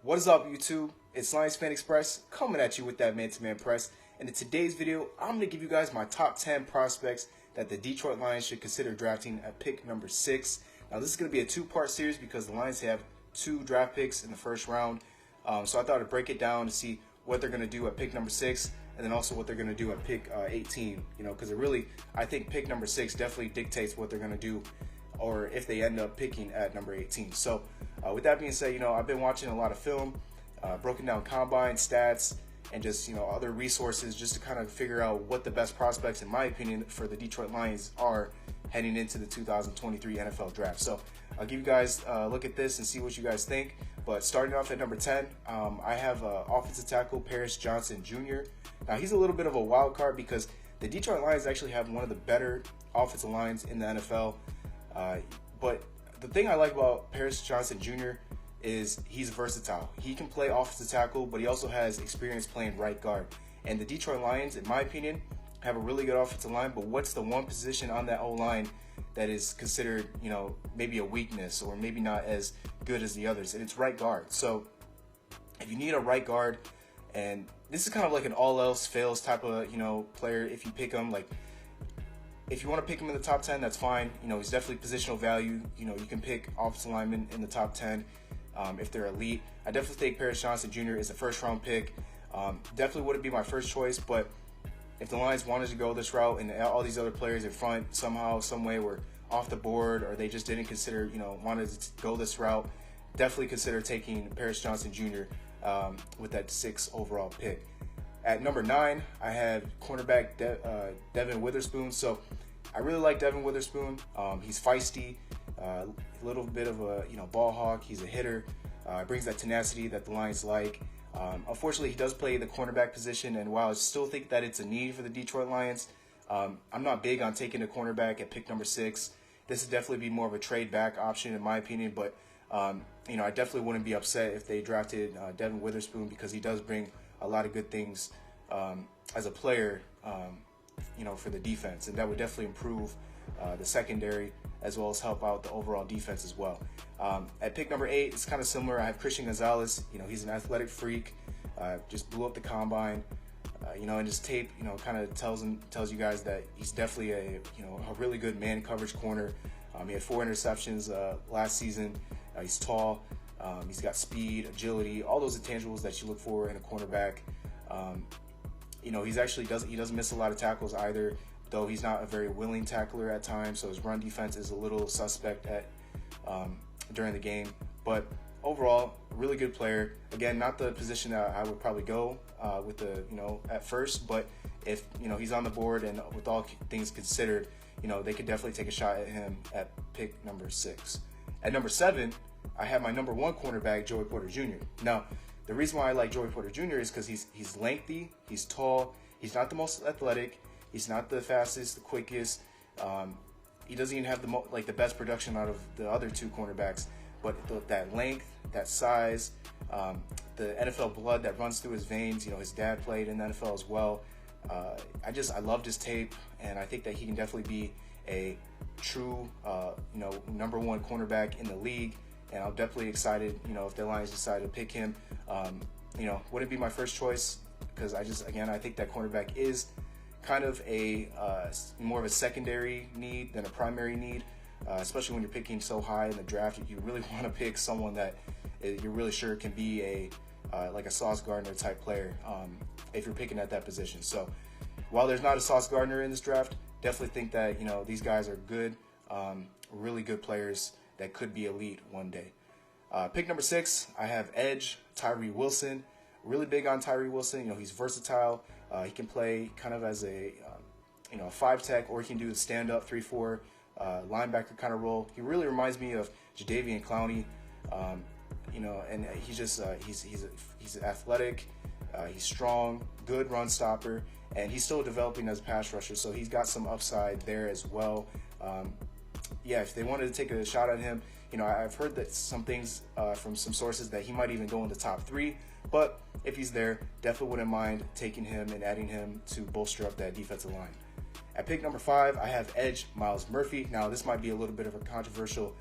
What is up, YouTube? It's Lions Fan Express coming at you with that man-to-man press. And in today's video, I'm going to give you guys my top 10 prospects that the Detroit Lions should consider drafting at pick number 6. Now, this is going to be a two-part series because the Lions have 2 draft picks in the first round. So I thought I'd break it down to see what they're going to do at pick number 6 and then also what they're going to do at pick 18. Because I think pick number 6 definitely dictates what they're going to do or if they end up picking at number 18. So with that being said, I've been watching a lot of film, broken down combine stats, and just other resources just to kind of figure out what the best prospects, in my opinion, for the Detroit Lions are heading into the 2023 NFL Draft. So I'll give you guys a look at this and see what you guys think. But starting off at number 10, I have offensive tackle Paris Johnson Jr. Now, he's a little bit of a wild card because the Detroit Lions actually have one of the better offensive lines in the NFL. But the thing I like about Paris Johnson Jr. is he's versatile. He can play offensive tackle, but he also has experience playing right guard. And the Detroit Lions, in my opinion, have a really good offensive line, but what's the one position on that O-line that is considered, maybe a weakness or maybe not as good as the others? And it's right guard. So if you need a right guard, and this is kind of like an all else fails type of, player if you pick him, like, if you want to pick him in the top 10, that's fine. He's definitely positional value. You can pick offensive linemen in the top 10 if they're elite. I definitely think Paris Johnson Jr. is a first-round pick. Definitely wouldn't be my first choice, but if the Lions wanted to go this route and all these other players in front somehow, some way were off the board, or they just didn't consider, wanted to go this route, definitely consider taking Paris Johnson Jr. With that 6th overall pick. At number 9, I have cornerback Devin Witherspoon. So I really like Devin Witherspoon. He's feisty, a little bit of a ball hawk. He's a hitter. Brings that tenacity that the Lions like. Unfortunately, he does play the cornerback position, and while I still think that it's a need for the Detroit Lions, I'm not big on taking a cornerback at pick number 6. This would definitely be more of a trade back option in my opinion, but I definitely wouldn't be upset if they drafted Devin Witherspoon because he does bring a lot of good things as a player, for the defense, and that would definitely improve the secondary as well as help out the overall defense as well. At pick number 8, it's kind of similar. I have Christian Gonzalez. He's an athletic freak, just blew up the combine. And his tape, kind of tells you guys that he's definitely a really good man coverage corner. He had 4 interceptions last season. He's tall. He's got speed, agility, all those intangibles that you look for in a cornerback. He doesn't miss a lot of tackles either, though he's not a very willing tackler at times. So his run defense is a little suspect during the game. But overall, really good player. Again, not the position that I would probably go with at first, but if he's on the board and with all things considered, they could definitely take a shot at him at pick number 6. At number 7, I have my number 1 cornerback, Joey Porter Jr. Now, the reason why I like Joey Porter Jr. is because he's lengthy, he's tall, he's not the most athletic, he's not the fastest, the quickest. He doesn't even have the best production out of the other 2 cornerbacks, but that length, that size, the NFL blood that runs through his veins. His dad played in the NFL as well. I loved his tape, and I think that he can definitely be a true, number 1 cornerback in the league. And I'm definitely excited, if the Lions decide to pick him. Wouldn't be my first choice because I think that cornerback is kind of a more of a secondary need than a primary need, especially when you're picking so high in the draft. You really want to pick someone that you're really sure can be like a Sauce Gardner type player if you're picking at that position. So while there's not a Sauce Gardner in this draft, definitely think that these guys are good, really good players that could be elite one day. Pick number 6, I have edge Tyree Wilson. Really big on Tyree Wilson. He's versatile. He can play kind of as a 5 tech, or he can do the stand up 3-4 linebacker kind of role. He really reminds me of Jadeveon Clowney. And he's athletic. He's strong, good run stopper, and he's still developing as a pass rusher. So he's got some upside there as well. If they wanted to take a shot at him, I've heard that some things from some sources that he might even go in the top 3. But if he's there, definitely wouldn't mind taking him and adding him to bolster up that defensive line. At pick number 5, I have edge Myles Murphy. Now, this might be a little bit of a controversial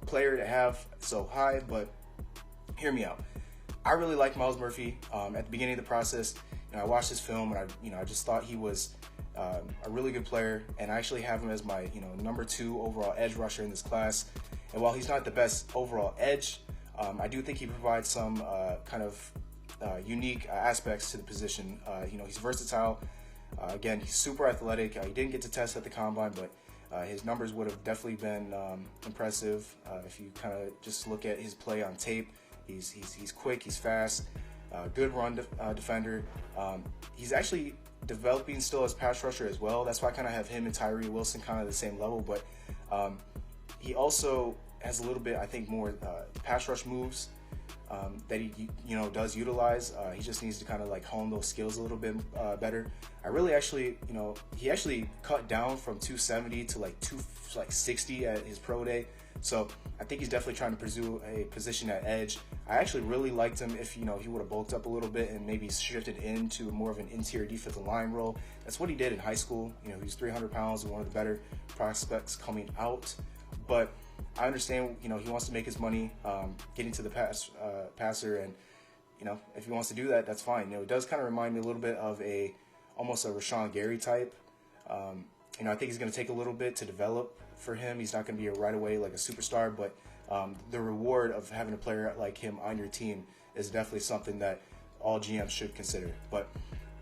player to have so high, but hear me out. I really like Myles Murphy. At the beginning of the process, I watched his film, and I just thought he was a really good player, and I actually have him as my number 2 overall edge rusher in this class. And while he's not the best overall edge, I do think he provides some kind of unique aspects to the position. He's versatile. Again, he's super athletic. He didn't get to test at the combine, but his numbers would have definitely been impressive if you kind of just look at his play on tape. He's quick, he's fast, good run defender. He's actually developing still as pass rusher as well. That's why I kind of have him and Tyree Wilson kind of the same level, but he also has a little bit, I think, more pass rush moves that he does utilize. He just needs to kind of like hone those skills a little bit better. I really actually, he actually cut down from 270 to like 260 at his pro day. So I think he's definitely trying to pursue a position at edge. I actually really liked him if he would have bulked up a little bit and maybe shifted into more of an interior defensive line role. That's what he did in high school. He was 300 pounds and one of the better prospects coming out. But I understand, he wants to make his money getting to the passer, and if he wants to do that, that's fine. It does kind of remind me a little bit of almost a Rashawn Gary type. I think he's going to take a little bit to develop for him. He's not going to be right away like a superstar, but the reward of having a player like him on your team is definitely something that all GMs should consider. But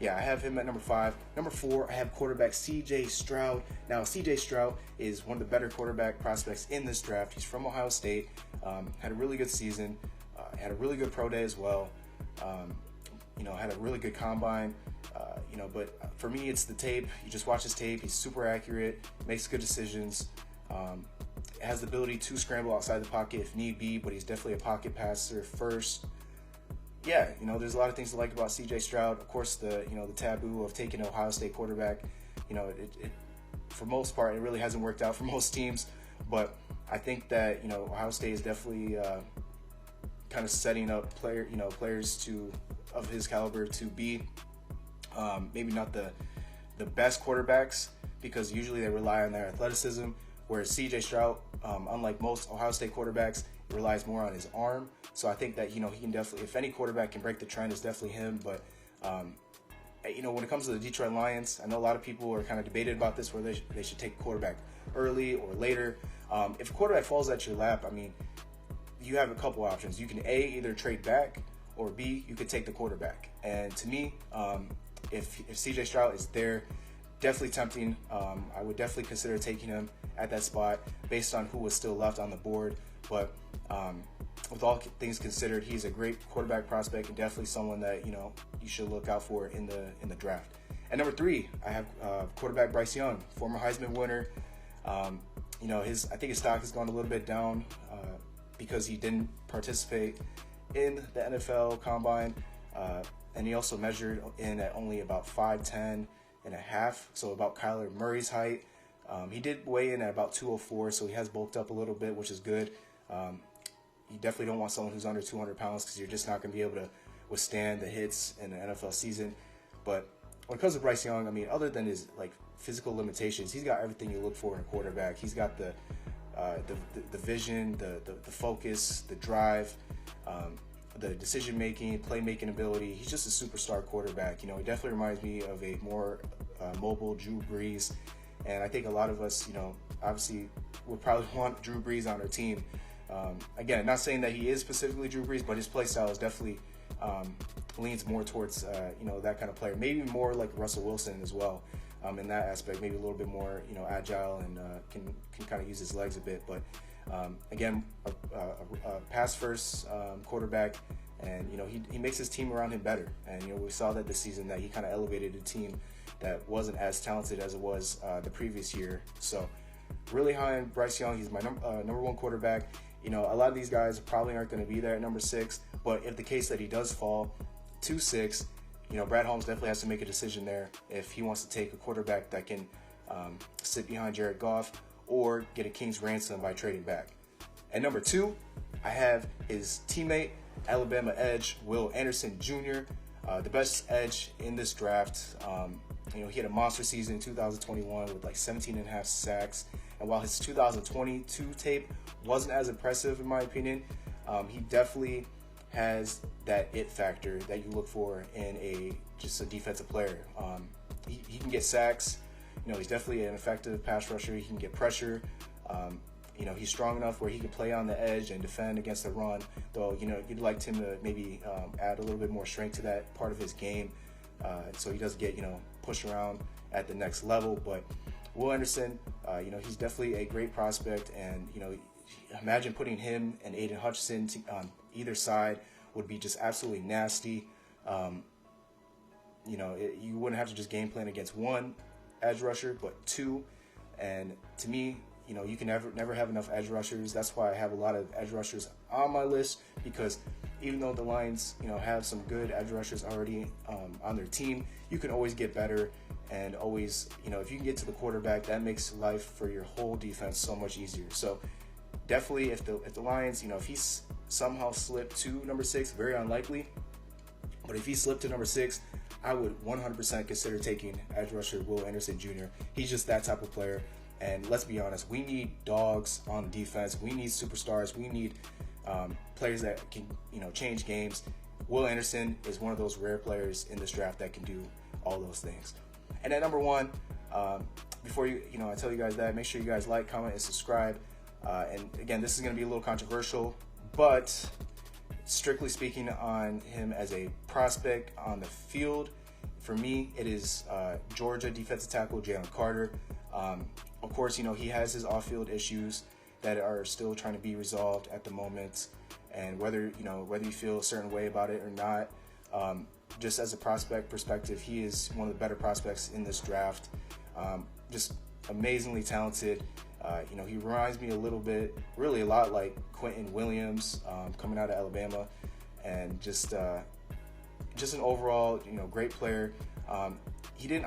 yeah, I have him at number 5. Number 4, I have quarterback C.J. Stroud. Now, C.J. Stroud is one of the better quarterback prospects in this draft. He's from Ohio State, had a really good season, had a really good pro day as well, had a really good combine, but for me, it's the tape. You just watch his tape. He's super accurate, makes good decisions, has the ability to scramble outside the pocket if need be, but he's definitely a pocket passer first. Yeah, there's a lot of things to like about C.J. Stroud. Of course, the taboo of taking an Ohio State quarterback, it for most part, it really hasn't worked out for most teams. But I think that Ohio State is definitely kind of setting up players of his caliber to be maybe not the best quarterbacks, because usually they rely on their athleticism. Whereas C.J. Stroud, unlike most Ohio State quarterbacks, relies more on his arm. So I think that he can definitely, if any quarterback can break the trend, it's definitely him. But when it comes to the Detroit Lions, I know a lot of people are kind of debated about this, whether they should take a quarterback early or later. If a quarterback falls at your lap, you have a couple options. You can either trade back, or B, you could take the quarterback. And to me, if C.J. Stroud is there, definitely tempting. I would definitely consider taking him at that spot based on who was still left on the board. But with all things considered, he's a great quarterback prospect and definitely someone that you should look out for in the draft. At number 3, I have quarterback Bryce Young, former Heisman winner. I think his stock has gone a little bit down because he didn't participate in the NFL Combine, and he also measured in at only about 5'10" and a half, so about Kyler Murray's height. He did weigh in at about 204, so he has bulked up a little bit, which is good. You definitely don't want someone who's under 200 pounds because you're just not going to be able to withstand the hits in the NFL season. But when it comes to Bryce Young, other than his physical limitations, he's got everything you look for in a quarterback. He's got the vision, the focus, the drive, the decision making, playmaking ability. He's just a superstar quarterback. He definitely reminds me of a more mobile Drew Brees, and I think a lot of us, obviously would probably want Drew Brees on our team. Again, not saying that he is specifically Drew Brees, but his play style is definitely leans more towards that kind of player. Maybe more like Russell Wilson as well in that aspect. Maybe a little bit more agile and can kind of use his legs a bit. But again, a pass first quarterback, and he makes his team around him better. And we saw that this season, that he kind of elevated a team that wasn't as talented as it was the previous year. So really high on Bryce Young. He's my number 1 quarterback. A lot of these guys probably aren't going to be there at number 6, but if the case that he does fall to 6, Brad Holmes definitely has to make a decision there if he wants to take a quarterback that can sit behind Jared Goff or get a king's ransom by trading back. At number 2, I have his teammate, Alabama edge Will Anderson Jr., the best edge in this draft. He had a monster season in 2021 with 17.5 sacks. And while his 2022 tape wasn't as impressive, in my opinion, he definitely has that it factor that you look for in just a defensive player. He can get sacks. He's definitely an effective pass rusher. He can get pressure. He's strong enough where he can play on the edge and defend against the run. Though, you'd like him to maybe add a little bit more strength to that part of his game, so he doesn't get pushed around at the next level. But Will Anderson, he's definitely a great prospect, and imagine putting him and Aiden Hutchinson on either side would be just absolutely nasty. You wouldn't have to just game plan against one edge rusher, but two. And to me, you can never have enough edge rushers. That's why I have a lot of edge rushers on my list, because even though the Lions, have some good edge rushers already on their team, you can always get better. And always, if you can get to the quarterback, that makes life for your whole defense so much easier. So definitely, if the Lions, if he's somehow slipped to number 6, very unlikely, but if he slipped to number 6, I would 100% consider taking edge rusher Will Anderson Jr. He's just that type of player. And let's be honest, we need dogs on defense. We need superstars. We need players that can, change games. Will Anderson is one of those rare players in this draft that can do all those things. And at number 1, before I tell you guys that, make sure you guys like, comment, and subscribe. And again, this is going to be a little controversial, but strictly speaking on him as a prospect on the field, for me, it is Georgia defensive tackle Jalen Carter. Of course, he has his off-field issues that are still trying to be resolved at the moment, and whether you feel a certain way about it or not, just as a prospect perspective, he is one of the better prospects in this draft. Just amazingly talented. He reminds me really a lot like Quentin Williams, coming out of Alabama, and just an overall, great player. I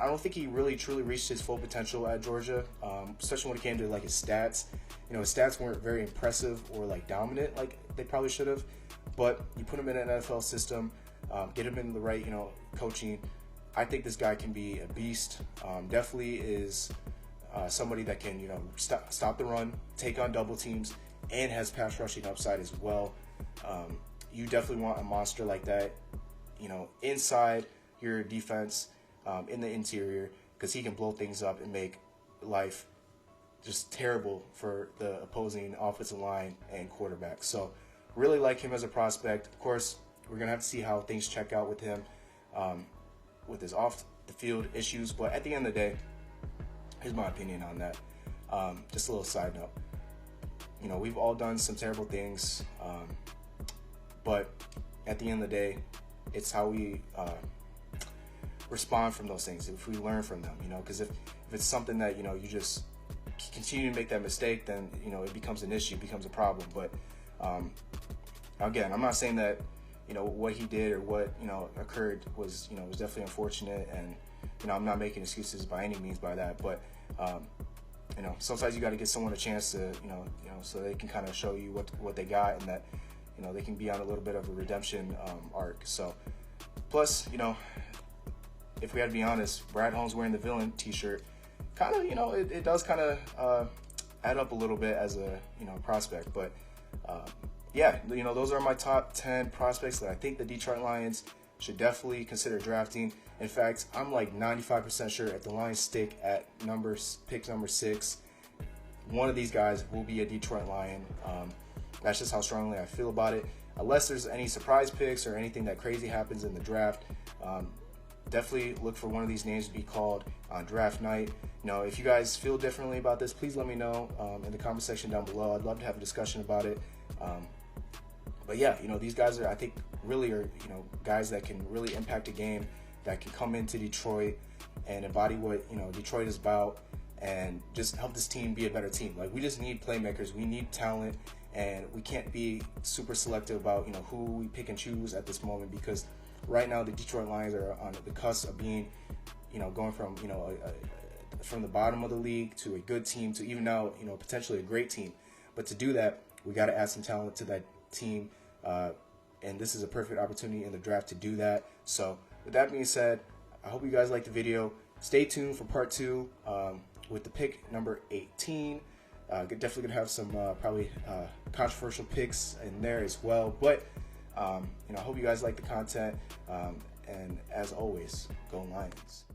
don't think he really truly reached his full potential at Georgia, especially when it came to his stats. His stats weren't very impressive or dominant like they probably should have. But you put him in an NFL system, get him in the right, coaching. I think this guy can be a beast. Definitely is somebody that can, stop the run, take on double teams, and has pass rushing upside as well. You definitely want a monster like that, inside your defense, in the interior, because he can blow things up and make life just terrible for the opposing offensive line and quarterback. So really like him as a prospect. Of course, we're going to have to see how things check out with him, with his off-the-field issues. But at the end of the day, here's my opinion on that. Just a little side note. We've all done some terrible things, but at the end of the day, it's how we respond from those things, if we learn from them, because if it's something that, you just continue to make that mistake, then, it becomes an issue, becomes a problem. But again, I'm not saying that, what he did or what, occurred was, was definitely unfortunate, and, I'm not making excuses by any means by that, but, sometimes you got to give someone a chance to, so they can kind of show you what they got, and that, they can be on a little bit of a redemption arc. So, plus, if we had to be honest, Brad Holmes wearing the villain t-shirt, kind of, it does kind of add up a little bit as a, prospect. But, yeah, those are my top 10 prospects that I think the Detroit Lions should definitely consider drafting. In fact, I'm like 95% sure if the Lions stick at pick number 6, one of these guys will be a Detroit Lion. That's just how strongly I feel about it. Unless there's any surprise picks or anything that crazy happens in the draft, definitely look for one of these names to be called on draft night. If you guys feel differently about this, please let me know in the comment section down below. I'd love to have a discussion about it. But yeah, these guys I think really are, guys that can really impact a game, that can come into Detroit and embody what, Detroit is about, and just help this team be a better team. We just need playmakers. We need talent, and we can't be super selective about, who we pick and choose at this moment, because right now the Detroit Lions are on the cusp of being, going from, from the bottom of the league to a good team to even now, potentially a great team. But to do that, we got to add some talent to that team, and this is a perfect opportunity in the draft to do that. So with that being said, I hope you guys liked the video. Stay tuned for part 2 with the pick number 18. Definitely gonna have some probably controversial picks in there as well. But I hope you guys like the content. And as always, go Lions.